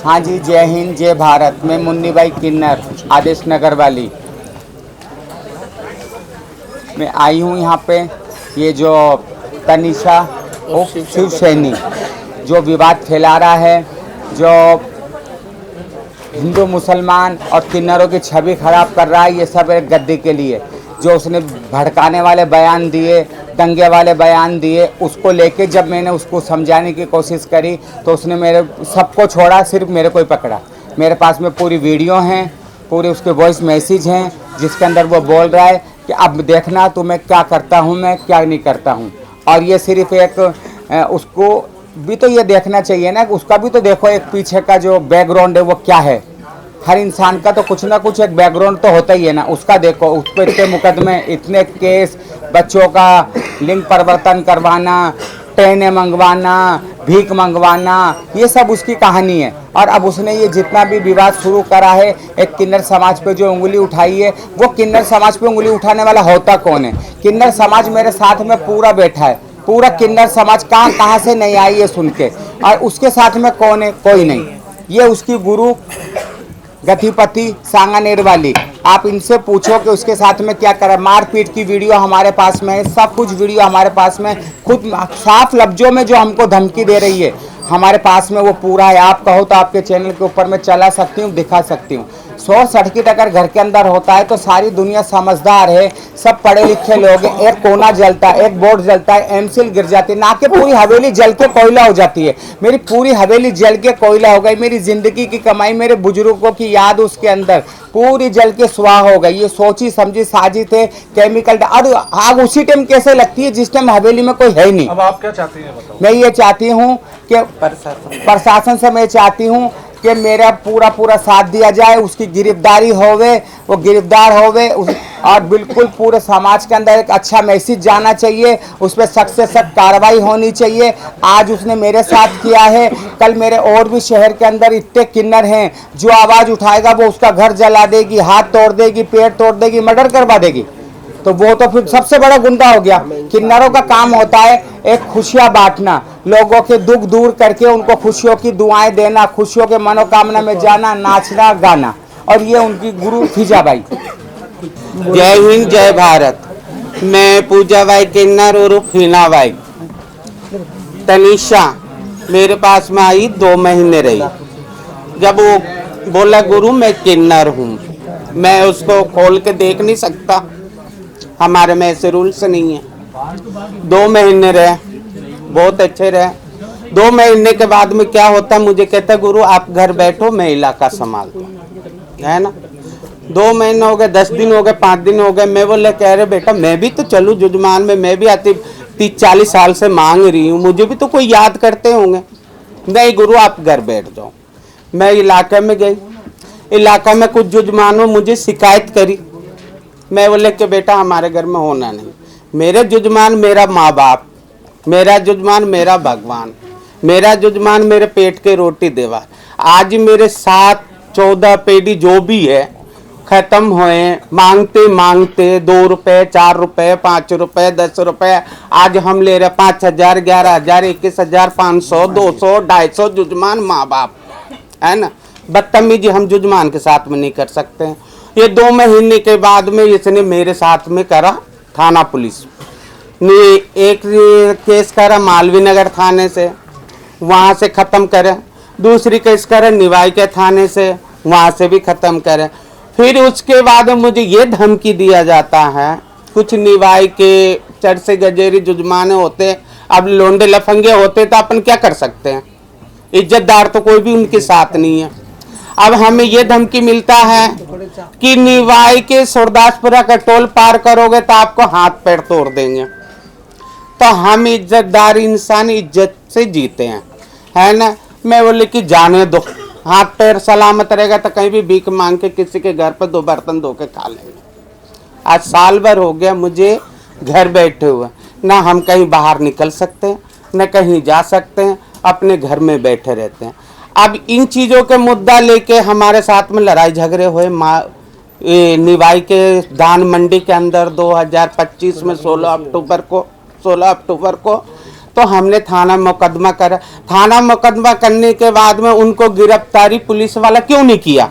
हाँ जी, जय हिंद जय भारत। मैं मुन्नी भाई किन्नर, आदेश नगर वाली। मैं आई हूँ यहाँ पे, ये जो तनिषा शिव सैनी जो विवाद फैला रहा है, जो हिंदू मुसलमान और किन्नरों की छवि खराब कर रहा है, ये सब एक गद्दी के लिए। जो उसने भड़काने वाले बयान दिए, दंगे वाले बयान दिए, उसको लेके जब मैंने उसको समझाने की कोशिश करी तो उसने मेरे सबको छोड़ा, सिर्फ मेरे को ही पकड़ा। मेरे पास में पूरी वीडियो हैं, पूरे उसके वॉइस मैसेज हैं, जिसके अंदर वो बोल रहा है कि अब देखना तो मैं क्या करता हूँ, मैं क्या नहीं करता हूँ। और ये सिर्फ एक उसको भी तो ये देखना चाहिए ना, उसका भी तो देखो एक पीछे का जो बैकग्राउंड है वो क्या है। हर इंसान का तो कुछ ना कुछ एक बैकग्राउंड तो होता ही है ना, उसका देखो। उस पर इतने मुकदमे, इतने केस, बच्चों का लिंग परिवर्तन करवाना, ट्रेनें मंगवाना, भीख मंगवाना, ये सब उसकी कहानी है। और अब उसने ये जितना भी विवाद शुरू करा है, एक किन्नर समाज पे जो उंगली उठाई है, वो किन्नर समाज पे उंगली उठाने वाला होता कौन है? किन्नर समाज मेरे साथ में पूरा बैठा है, पूरा किन्नर समाज कहाँ कहाँ से नहीं आई है सुन के। और उसके साथ में कौन है? कोई नहीं। ये उसकी गुरु गतिपति सांगानेर वाली, आप इनसे पूछो कि उसके साथ में क्या करा। मारपीट की वीडियो हमारे पास में है, सब कुछ वीडियो हमारे पास में, खुद साफ लफ्जों में जो हमको धमकी दे रही है हमारे पास में वो पूरा है। आप कहो तो आपके चैनल के ऊपर मैं चला सकती हूँ, दिखा सकती हूँ। शॉर्ट सर्किट अगर घर के अंदर होता है तो सारी दुनिया समझदार है, सब पढ़े लिखे लोग हैं। एक कोना जलता है, एक बोर्ड जलता है, एमसील गिर जाती है, ना कि पूरी हवेली जल के कोयला हो जाती है। मेरी पूरी हवेली जल के कोयला हो गई, मेरी जिंदगी की कमाई, मेरे बुजुर्गों की याद उसके अंदर पूरी जल के स्वाह हो गई। ये सोची समझी साजिश थे, केमिकल। और आग उसी टाइम कैसे लगती है जिस टाइम हवेली में कोई है ही नहीं। अब आप क्या चाहती हैं बताओ? मैं ये चाहती हूँ कि प्रशासन से मैं चाहती हूँ कि मेरा पूरा साथ दिया जाए, उसकी गिरफ्तारी होवे, वो गिरफ्तार होवे, और बिल्कुल पूरे समाज के अंदर एक अच्छा मैसेज जाना चाहिए, उस पर सख्त से सख्त कार्रवाई होनी चाहिए। आज उसने मेरे साथ किया है, कल मेरे और भी शहर के अंदर इतने किन्नर हैं, जो आवाज़ उठाएगा वो उसका घर जला देगी, हाथ तोड़ देगी, पेट तोड़ देगी, मर्डर करवा देगी। तो वो तो फिर सबसे बड़ा गुंडा हो गया। किन्नरों का काम होता है एक खुशियां बांटना, लोगों के दुख दूर करके उनको खुशियों की दुआएं देना, खुशियों के मनोकामना में जाना, नाचना गाना। और ये उनकी गुरु फिजा भाई। जय हिंद जय भारत। मैं पूजा भाई किन्नर और फीना भाई। तनिषा मेरे पास में आई, 2 महीने रही। जब वो बोला गुरु मैं किन्नर हूँ, मैं उसको खोल के देख नहीं सकता, हमारे में ऐसे रूल्स नहीं है। 2 महीने रहे, बहुत अच्छे रहे। 2 महीने के बाद में क्या होता, मुझे कहता गुरु आप घर बैठो, मैं इलाका संभालता हूँ, है ना। 2 महीने हो गए, 10 दिन हो गए, 5 दिन हो गए। मैं बोले कह रहे बेटा मैं भी तो चलूँ जुजमान में, मैं भी आती 30-40 साल से मांग रही हूँ, मुझे भी तो कोई याद करते होंगे। नहीं गुरु आप घर बैठ जाओ। मैं इलाके में गई, इलाका में कुछ जुजमानों मुझे शिकायत करी। मैं बोले कि बेटा हमारे घर में होना नहीं, मेरे जुजमान मेरा माँ बाप, मेरा जुजमान मेरा भगवान, मेरा जुजमान मेरे पेट के रोटी देवा। आज मेरे 7-14 पीढ़ी जो भी है खत्म हुए, मांगते मांगते 2 रुपए, 4 रुपए, 5 रुपए, 10 रुपए, आज हम ले रहे 5,000, 11,000, 21,000, 500, 200, 250 जुजमान माँ बाप, है ना। बदतमीजी हम जुजमान के साथ में नहीं कर सकते हैं। ये 2 महीने के बाद में इसने मेरे साथ में करा थाना पुलिस ने एक केस करा मालवीय नगर थाने से, वहाँ से ख़त्म करे। दूसरी केस करे निवाई के थाने से, वहाँ से भी ख़त्म करे। फिर उसके बाद मुझे ये धमकी दिया जाता है, कुछ निवाई के चढ़ से गजेरी जुजमाने होते, अब लोंडे लफंगे होते तो अपन क्या कर सकते हैं, इज्जतदार तो कोई भी उनके साथ नहीं है। अब हमें ये धमकी मिलता है कि निवाई के सुरदासपुरा का टोल पार करोगे तो आपको हाथ पैर तोड़ देंगे। तो हम इज्जतदार इंसान इज्जत से जीते हैं, है ना। मैं बोले कि जाने दो, हाथ पैर सलामत रहेगा तो कहीं भी भीख मांग के किसी के घर पर 2 बर्तन धो के खा लेंगे। आज साल भर हो गया मुझे घर बैठे हुए, ना हम कहीं बाहर निकल सकते हैं, न कहीं जा सकते हैं, अपने घर में बैठे रहते हैं। अब इन चीज़ों के मुद्दा लेके हमारे साथ में लड़ाई झगड़े हुए। निवाई के धान मंडी के अंदर 2025 में 16 अक्टूबर को तो हमने थाना मुकदमा करा। थाना मुकदमा करने के बाद में उनको गिरफ्तारी पुलिस वाला क्यों नहीं किया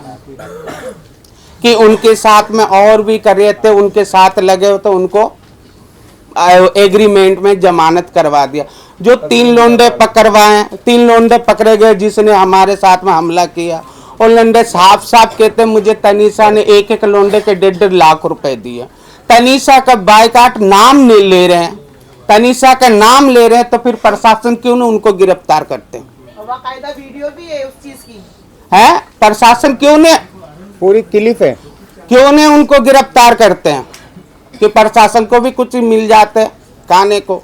कि उनके साथ में और भी कर रहे थे, उनके साथ लगे हो तो उनको एग्रीमेंट में जमानत करवा दिया। जो 3 लोंडे पकड़वाए, 3 लोंडे पकड़े गए जिसने हमारे साथ में हमला किया, और लोंडे साफ साफ कहते मुझे तनीषा ने एक लोंडे के 1.5 लाख रुपए दिए। तनीषा का बायकाट नाम नहीं ले रहे हैं, तनीषा का नाम ले रहे हैं, तो फिर प्रशासन क्यों नहीं उनको गिरफ्तार करते हैं? बाकायदा वीडियो भी है उस चीज की है, प्रशासन क्यों ने पूरी क्लिप है, क्यों नहीं उनको गिरफ्तार करते हैं कि प्रशासन को भी कुछ मिल जाते खाने को?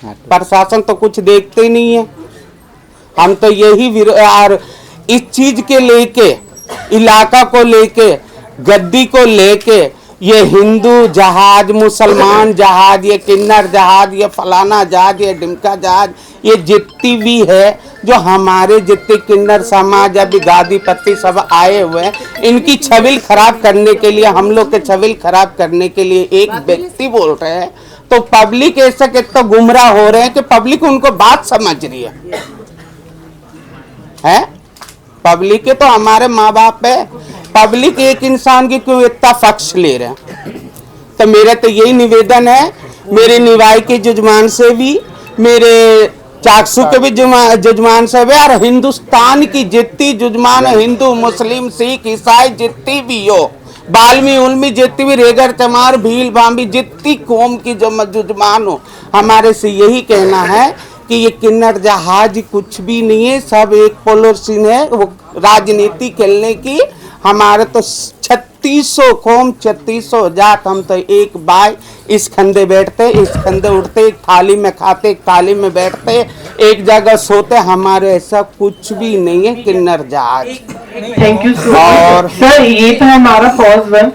प्रशासन तो कुछ देखते ही नहीं है। हम तो यही और इस चीज के लेके, इलाका को लेके, गद्दी को लेके, ये हिंदू जहाज, मुसलमान जहाज, ये किन्नर जहाज, ये फलाना जहाज, ये डिमका जहाज, ये जितनी भी है जो हमारे जितने किन्नर समाज अभी गादीपति सब आए हुए हैं, इनकी छविल खराब करने के लिए, हम लोग के छविल खराब करने के लिए एक व्यक्ति बोल रहे हैं, तो पब्लिक ऐसा कि तो गुमराह हो रहे हैं कि पब्लिक उनको बात समझ रही है? पब्लिक के तो हमारे माँ बाप है, पब्लिक एक इंसान की क्यों इतना पक्ष ले रहे हैं? तो मेरा तो यही निवेदन है, मेरे निवाई के जजमान से भी, मेरे चाकसू के भी जजमान से भी, और हिंदुस्तान की जितनी जजमान है, हिंदू मुस्लिम सिख ईसाई जितनी भी हो, बाल्मी उल्मी जितनी भी, रेगर चमार भील भांबी जितनी कौम की जो जजमान हो, हमारे से यही कहना है कि ये किन्नर जहाज कुछ भी नहीं है, सब एक पोलोसिन है, वो राजनीति खेलने की। हमारे तो 3600 कौम, 3600 जात, हम तो एक बाय इस खंडे बैठते, इस खंडे उठते, एक थाली में खाते, एक थाली में बैठते, एक जगह सोते। हमारे ऐसा कुछ भी नहीं है किन्नर जहाज। थैंक यू सर, ये था हमारा फर्स्ट वन।